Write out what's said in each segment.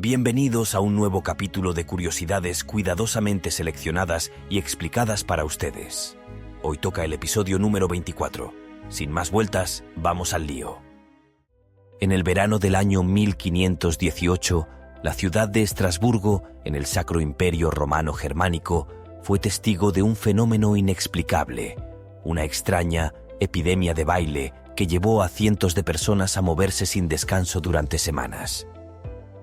Bienvenidos a un nuevo capítulo de curiosidades cuidadosamente seleccionadas y explicadas para ustedes. Hoy toca el episodio número 24. Sin más vueltas, vamos al lío. En el verano del año 1518, la ciudad de Estrasburgo, en el Sacro Imperio Romano Germánico, fue testigo de un fenómeno inexplicable, una extraña epidemia de baile que llevó a cientos de personas a moverse sin descanso durante semanas.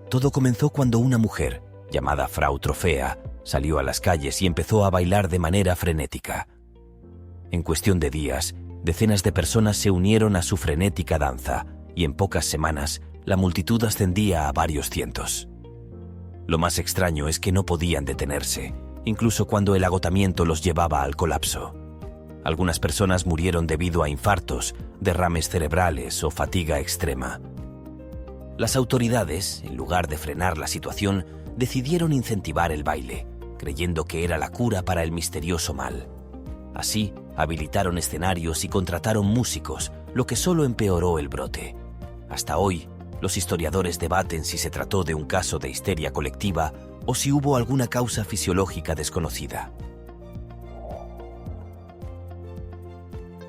Todo comenzó cuando una mujer, llamada Frau Trofea, salió a las calles y empezó a bailar de manera frenética. En cuestión de días, decenas de personas se unieron a su frenética danza y en pocas semanas la multitud ascendía a varios cientos. Lo más extraño es que no podían detenerse, incluso cuando el agotamiento los llevaba al colapso. Algunas personas murieron debido a infartos, derrames cerebrales o fatiga extrema. Las autoridades, en lugar de frenar la situación, decidieron incentivar el baile, creyendo que era la cura para el misterioso mal. Así, habilitaron escenarios y contrataron músicos, lo que solo empeoró el brote. Hasta hoy, los historiadores debaten si se trató de un caso de histeria colectiva o si hubo alguna causa fisiológica desconocida.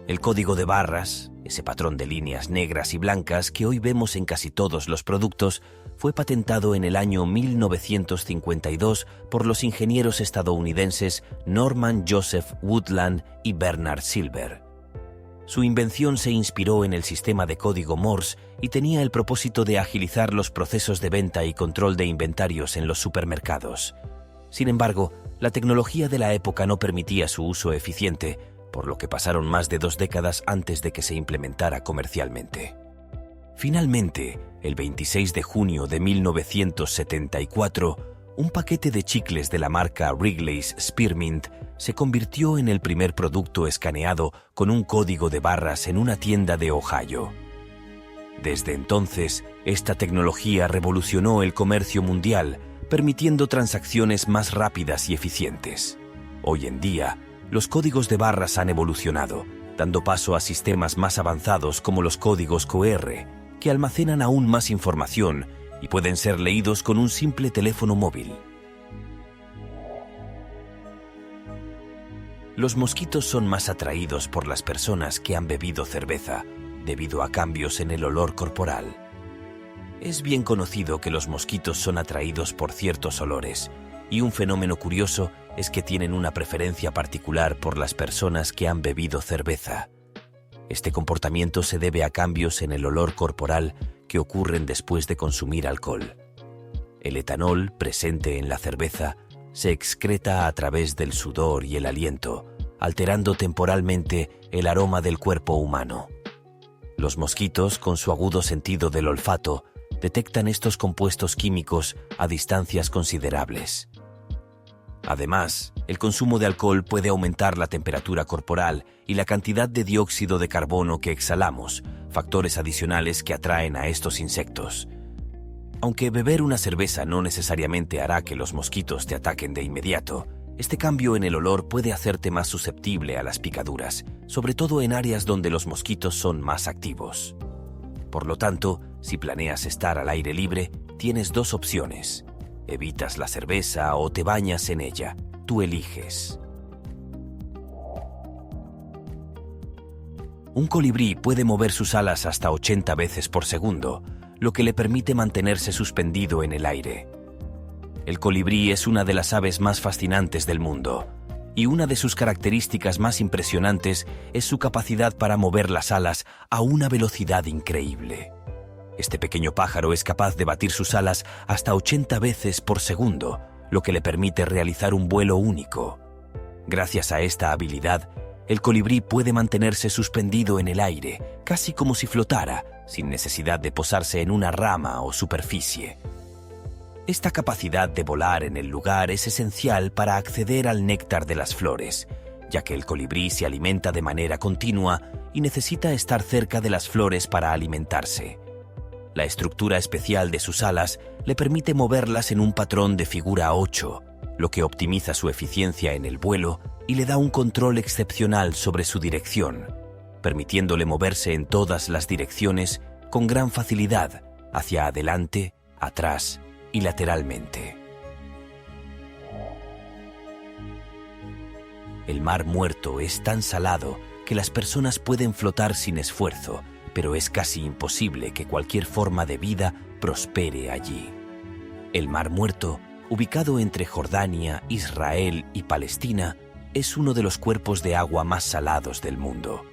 El código de barras, ese patrón de líneas negras y blancas que hoy vemos en casi todos los productos, fue patentado en el año 1952 por los ingenieros estadounidenses Norman Joseph Woodland y Bernard Silver. Su invención se inspiró en el sistema de código Morse y tenía el propósito de agilizar los procesos de venta y control de inventarios en los supermercados. Sin embargo, la tecnología de la época no permitía su uso eficiente, por lo que pasaron más de 2 décadas antes de que se implementara comercialmente. Finalmente, el 26 de junio de 1974, un paquete de chicles de la marca Wrigley's Spearmint se convirtió en el primer producto escaneado con un código de barras en una tienda de Ohio. Desde entonces, esta tecnología revolucionó el comercio mundial, permitiendo transacciones más rápidas y eficientes. Hoy en día, los códigos de barras han evolucionado, dando paso a sistemas más avanzados como los códigos QR, que almacenan aún más información y pueden ser leídos con un simple teléfono móvil. Los mosquitos son más atraídos por las personas que han bebido cerveza, debido a cambios en el olor corporal. Es bien conocido que los mosquitos son atraídos por ciertos olores, y un fenómeno curioso es que tienen una preferencia particular por las personas que han bebido cerveza. Este comportamiento se debe a cambios en el olor corporal que ocurren después de consumir alcohol. El etanol, presente en la cerveza, se excreta a través del sudor y el aliento, alterando temporalmente el aroma del cuerpo humano. Los mosquitos, con su agudo sentido del olfato, detectan estos compuestos químicos a distancias considerables. Además, el consumo de alcohol puede aumentar la temperatura corporal y la cantidad de dióxido de carbono que exhalamos, factores adicionales que atraen a estos insectos. Aunque beber una cerveza no necesariamente hará que los mosquitos te ataquen de inmediato, este cambio en el olor puede hacerte más susceptible a las picaduras, sobre todo en áreas donde los mosquitos son más activos. Por lo tanto, si planeas estar al aire libre, tienes 2 opciones. Evitas la cerveza o te bañas en ella. Tú eliges. Un colibrí puede mover sus alas hasta 80 veces por segundo, lo que le permite mantenerse suspendido en el aire. El colibrí es una de las aves más fascinantes del mundo, y una de sus características más impresionantes es su capacidad para mover las alas a una velocidad increíble. Este pequeño pájaro es capaz de batir sus alas hasta 80 veces por segundo, lo que le permite realizar un vuelo único. Gracias a esta habilidad, el colibrí puede mantenerse suspendido en el aire, casi como si flotara, sin necesidad de posarse en una rama o superficie. Esta capacidad de volar en el lugar es esencial para acceder al néctar de las flores, ya que el colibrí se alimenta de manera continua y necesita estar cerca de las flores para alimentarse. La estructura especial de sus alas le permite moverlas en un patrón de figura 8, lo que optimiza su eficiencia en el vuelo y le da un control excepcional sobre su dirección, permitiéndole moverse en todas las direcciones con gran facilidad, hacia adelante, atrás y lateralmente. El mar muerto es tan salado que las personas pueden flotar sin esfuerzo, pero es casi imposible que cualquier forma de vida prospere allí. El mar muerto, ubicado entre Jordania, Israel y Palestina, es uno de los cuerpos de agua más salados del mundo.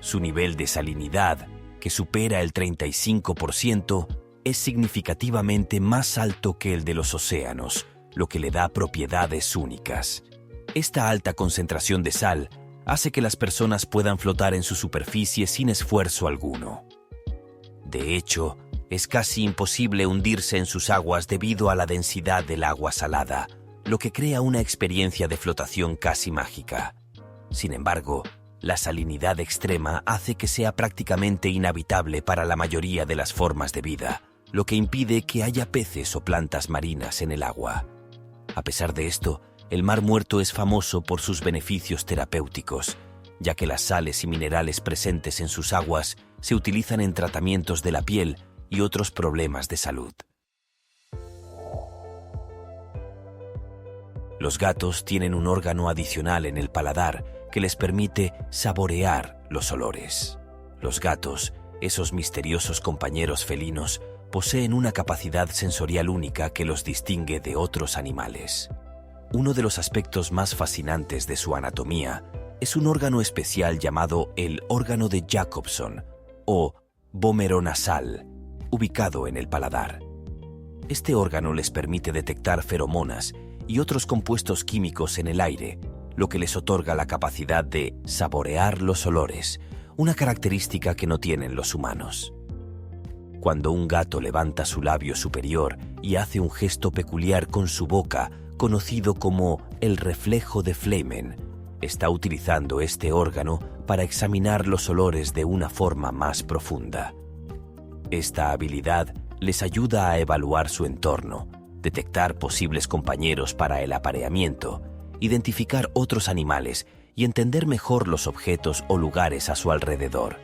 Su nivel de salinidad, que supera el 35%, es significativamente más alto que el de los océanos, lo que le da propiedades únicas. Esta alta concentración de sal hace que las personas puedan flotar en su superficie sin esfuerzo alguno. De hecho, es casi imposible hundirse en sus aguas debido a la densidad del agua salada, lo que crea una experiencia de flotación casi mágica. Sin embargo, la salinidad extrema hace que sea prácticamente inhabitable para la mayoría de las formas de vida, lo que impide que haya peces o plantas marinas en el agua. A pesar de esto, el mar muerto es famoso por sus beneficios terapéuticos, ya que las sales y minerales presentes en sus aguas se utilizan en tratamientos de la piel y otros problemas de salud. Los gatos tienen un órgano adicional en el paladar que les permite saborear los olores. Los gatos, esos misteriosos compañeros felinos, poseen una capacidad sensorial única que los distingue de otros animales. Uno de los aspectos más fascinantes de su anatomía es un órgano especial llamado el órgano de Jacobson o vomeronasal, ubicado en el paladar. Este órgano les permite detectar feromonas y otros compuestos químicos en el aire, lo que les otorga la capacidad de saborear los olores, una característica que no tienen los humanos. Cuando un gato levanta su labio superior y hace un gesto peculiar con su boca, conocido como el reflejo de Flehmen, está utilizando este órgano para examinar los olores de una forma más profunda. Esta habilidad les ayuda a evaluar su entorno, detectar posibles compañeros para el apareamiento, identificar otros animales y entender mejor los objetos o lugares a su alrededor.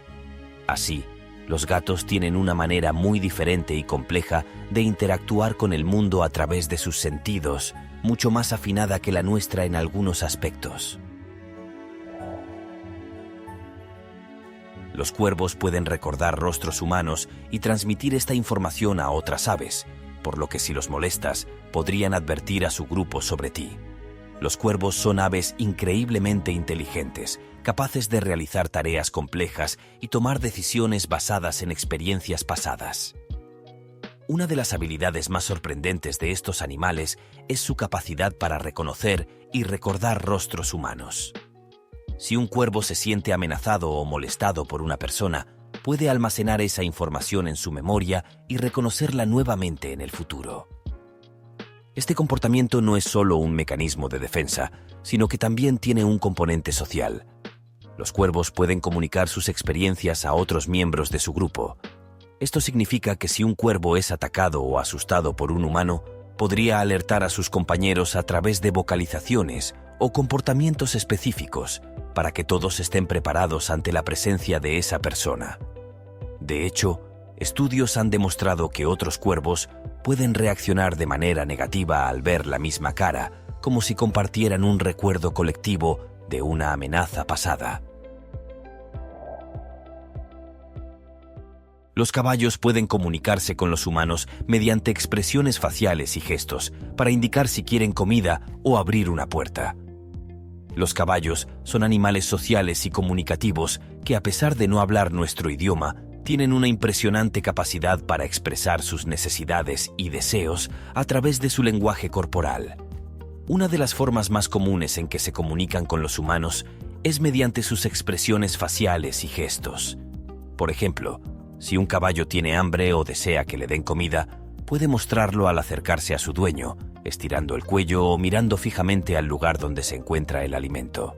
Así, los gatos tienen una manera muy diferente y compleja de interactuar con el mundo a través de sus sentidos, mucho más afinada que la nuestra en algunos aspectos. Los cuervos pueden recordar rostros humanos y transmitir esta información a otras aves, por lo que si los molestas, podrían advertir a su grupo sobre ti. Los cuervos son aves increíblemente inteligentes, capaces de realizar tareas complejas y tomar decisiones basadas en experiencias pasadas. Una de las habilidades más sorprendentes de estos animales es su capacidad para reconocer y recordar rostros humanos. Si un cuervo se siente amenazado o molestado por una persona, puede almacenar esa información en su memoria y reconocerla nuevamente en el futuro. Este comportamiento no es solo un mecanismo de defensa, sino que también tiene un componente social. Los cuervos pueden comunicar sus experiencias a otros miembros de su grupo. Esto significa que si un cuervo es atacado o asustado por un humano, podría alertar a sus compañeros a través de vocalizaciones o comportamientos específicos para que todos estén preparados ante la presencia de esa persona. De hecho, estudios han demostrado que otros cuervos pueden reaccionar de manera negativa al ver la misma cara, como si compartieran un recuerdo colectivo de una amenaza pasada. Los caballos pueden comunicarse con los humanos mediante expresiones faciales y gestos para indicar si quieren comida o abrir una puerta. Los caballos son animales sociales y comunicativos que, a pesar de no hablar nuestro idioma, tienen una impresionante capacidad para expresar sus necesidades y deseos a través de su lenguaje corporal. Una de las formas más comunes en que se comunican con los humanos es mediante sus expresiones faciales y gestos. Por ejemplo, si un caballo tiene hambre o desea que le den comida, puede mostrarlo al acercarse a su dueño, estirando el cuello o mirando fijamente al lugar donde se encuentra el alimento.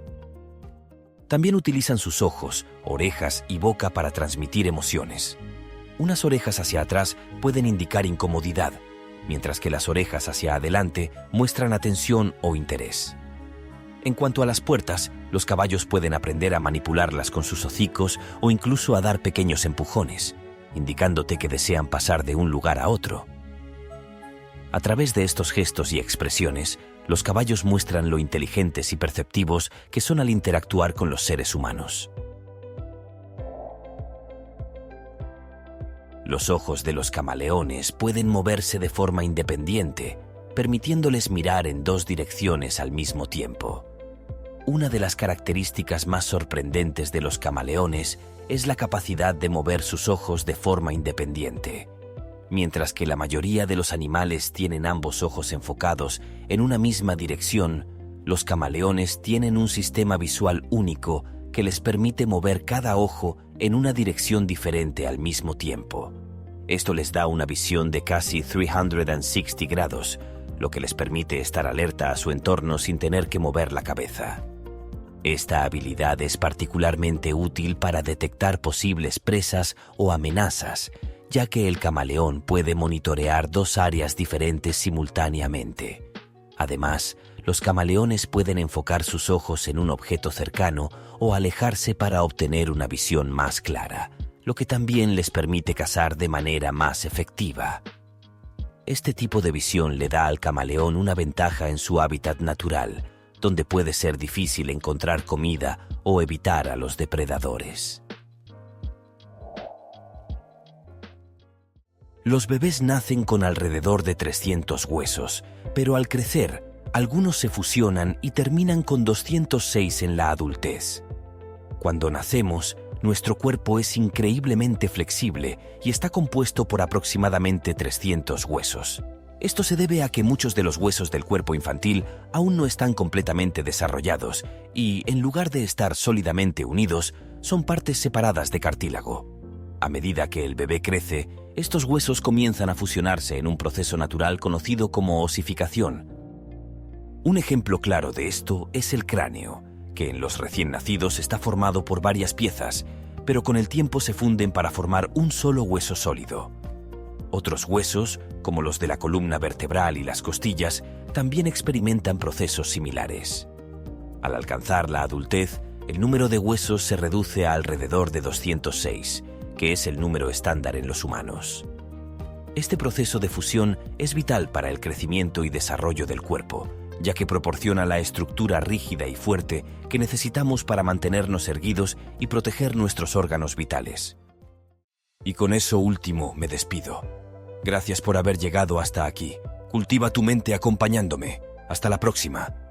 También utilizan sus ojos, orejas y boca para transmitir emociones. Unas orejas hacia atrás pueden indicar incomodidad, mientras que las orejas hacia adelante muestran atención o interés. En cuanto a las puertas, los caballos pueden aprender a manipularlas con sus hocicos o incluso a dar pequeños empujones, indicándote que desean pasar de un lugar a otro. A través de estos gestos y expresiones, los caballos muestran lo inteligentes y perceptivos que son al interactuar con los seres humanos. Los ojos de los camaleones pueden moverse de forma independiente, permitiéndoles mirar en dos direcciones al mismo tiempo. Una de las características más sorprendentes de los camaleones es la capacidad de mover sus ojos de forma independiente. Mientras que la mayoría de los animales tienen ambos ojos enfocados en una misma dirección, los camaleones tienen un sistema visual único que les permite mover cada ojo en una dirección diferente al mismo tiempo. Esto les da una visión de casi 360 grados, lo que les permite estar alerta a su entorno sin tener que mover la cabeza. Esta habilidad es particularmente útil para detectar posibles presas o amenazas, ya que el camaleón puede monitorear dos áreas diferentes simultáneamente. Además, los camaleones pueden enfocar sus ojos en un objeto cercano o alejarse para obtener una visión más clara, lo que también les permite cazar de manera más efectiva. Este tipo de visión le da al camaleón una ventaja en su hábitat natural, donde puede ser difícil encontrar comida o evitar a los depredadores. Los bebés nacen con alrededor de 300 huesos, pero al crecer, algunos se fusionan y terminan con 206 en la adultez. Cuando nacemos, nuestro cuerpo es increíblemente flexible y está compuesto por aproximadamente 300 huesos. Esto se debe a que muchos de los huesos del cuerpo infantil aún no están completamente desarrollados y, en lugar de estar sólidamente unidos, son partes separadas de cartílago. A medida que el bebé crece, estos huesos comienzan a fusionarse en un proceso natural conocido como osificación. Un ejemplo claro de esto es el cráneo, que en los recién nacidos está formado por varias piezas, pero con el tiempo se funden para formar un solo hueso sólido. Otros huesos, como los de la columna vertebral y las costillas, también experimentan procesos similares. Al alcanzar la adultez, el número de huesos se reduce a alrededor de 206, que es el número estándar en los humanos. Este proceso de fusión es vital para el crecimiento y desarrollo del cuerpo, ya que proporciona la estructura rígida y fuerte que necesitamos para mantenernos erguidos y proteger nuestros órganos vitales. Y con eso último me despido. Gracias por haber llegado hasta aquí. Cultiva tu mente acompañándome. Hasta la próxima.